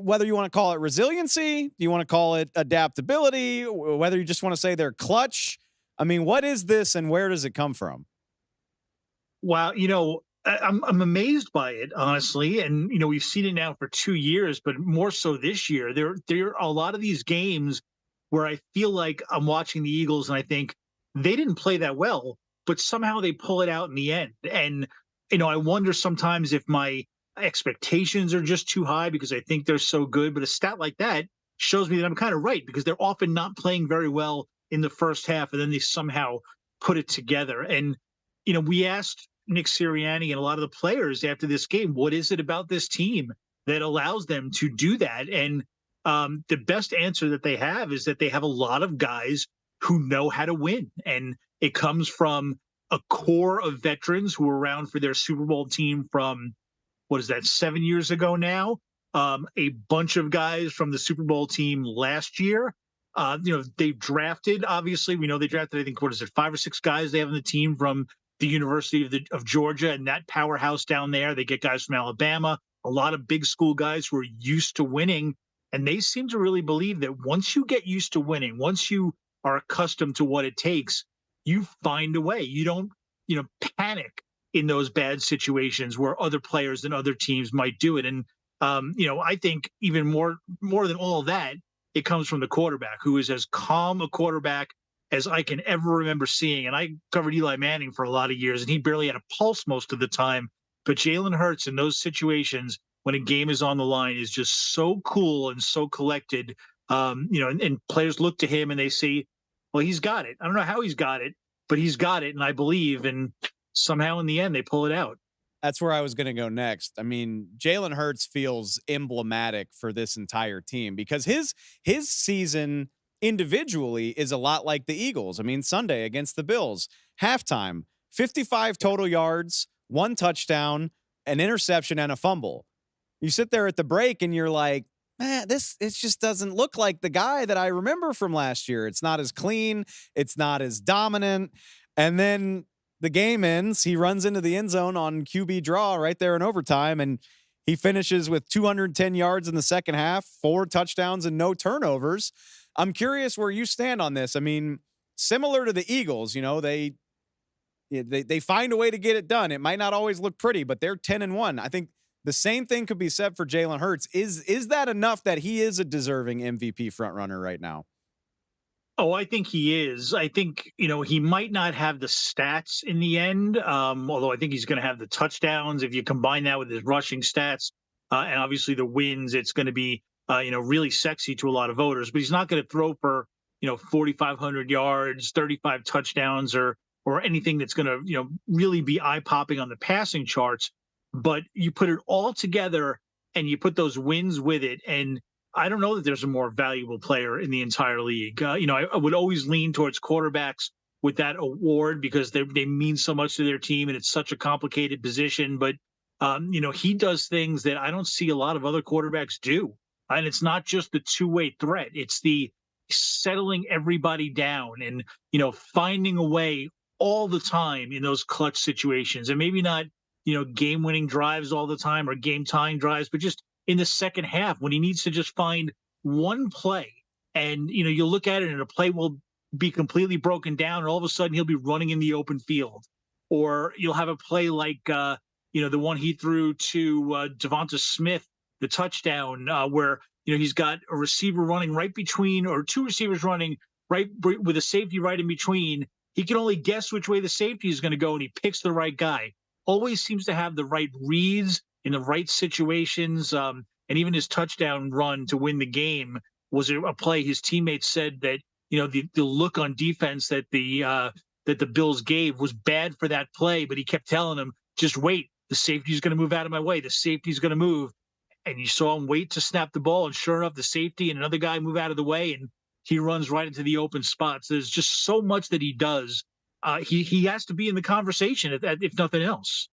whether you want to call it resiliency, you want to call it adaptability, whether you just want to say they're clutch. I mean, what is this and where does it come from? Wow, I'm amazed by it, honestly. And we've seen it now for 2 years, but more so this year. There are a lot of these games where I feel like I'm watching the Eagles and I think they didn't play that well, but somehow they pull it out in the end. And I wonder sometimes if my expectations are just too high because I think they're so good. But a stat like that shows me that I'm kind of right because they're often not playing very well in the first half, and then they somehow put it together. And we asked Nick Sirianni and a lot of the players after this game, what is it about this team that allows them to do that? And the best answer that they have is that they have a lot of guys who know how to win. And it comes from a core of veterans who were around for their Super Bowl team from, 7 years ago now? A bunch of guys from the Super Bowl team last year. They drafted, obviously, we know they drafted, I think, 5 or 6 guys they have on the team from the University of Georgia and that powerhouse down there. They get guys from Alabama, a lot of big school guys who are used to winning. And they seem to really believe that once you get used to winning, once you are accustomed to what it takes, you find a way. You don't, panic in those bad situations where other players and other teams might do it. And, I think even more than all of that, it comes from the quarterback, who is as calm a quarterback as I can ever remember seeing. And I covered Eli Manning for a lot of years, and he barely had a pulse most of the time. But Jalen Hurts in those situations, when a game is on the line, is just so cool and so collected. And players look to him and they say, well, he's got it. I don't know how he's got it, but he's got it. And I believe, and somehow in the end, they pull it out. That's where I was going to go next. I mean, Jalen Hurts feels emblematic for this entire team because his season individually is a lot like the Eagles. I mean, Sunday against the Bills, halftime, 55 total yards, 1 touchdown, an interception, and a fumble. You sit there at the break and you're like, man, it just doesn't look like the guy that I remember from last year. It's not as clean. It's not as dominant. And then the game ends. He runs into the end zone on QB draw right there in overtime, and he finishes with 210 yards in the second half, 4 touchdowns and no turnovers. I'm curious where you stand on this. I mean, similar to the Eagles, they find a way to get it done. It might not always look pretty, but they're 10-1. I think the same thing could be said for Jalen Hurts. Is that enough that he is a deserving MVP frontrunner right now? Oh, I think he is. I think, he might not have the stats in the end, although I think he's going to have the touchdowns. If you combine that with his rushing stats and obviously the wins, it's going to be, really sexy to a lot of voters. But he's not going to throw for, 4,500 yards, 35 touchdowns or anything that's going to, really be eye-popping on the passing charts. But you put it all together and you put those wins with it, and I don't know that there's a more valuable player in the entire league. I would always lean towards quarterbacks with that award because they mean so much to their team and it's such a complicated position. But, he does things that I don't see a lot of other quarterbacks do. And it's not just the two-way threat. It's the settling everybody down and, finding a way all the time in those clutch situations. And maybe not, game-winning drives all the time or game-tying drives, but just in the second half when he needs to just find one play and, you'll look at it and a play will be completely broken down and all of a sudden he'll be running in the open field. Or you'll have a play like, the one he threw to Devonta Smith, the touchdown where, he's got a receiver running right between or 2 receivers running right with a safety right in between. He can only guess which way the safety is going to go and he picks the right guy. Always seems to have the right reads in the right situations, and even his touchdown run to win the game was a play his teammates said that the look on defense that the Bills gave was bad for that play, but he kept telling them, just wait, the safety's going to move out of my way, the safety's going to move, and you saw him wait to snap the ball, and sure enough, the safety and another guy move out of the way, and he runs right into the open spots. There's just so much that he does. He has to be in the conversation if nothing else.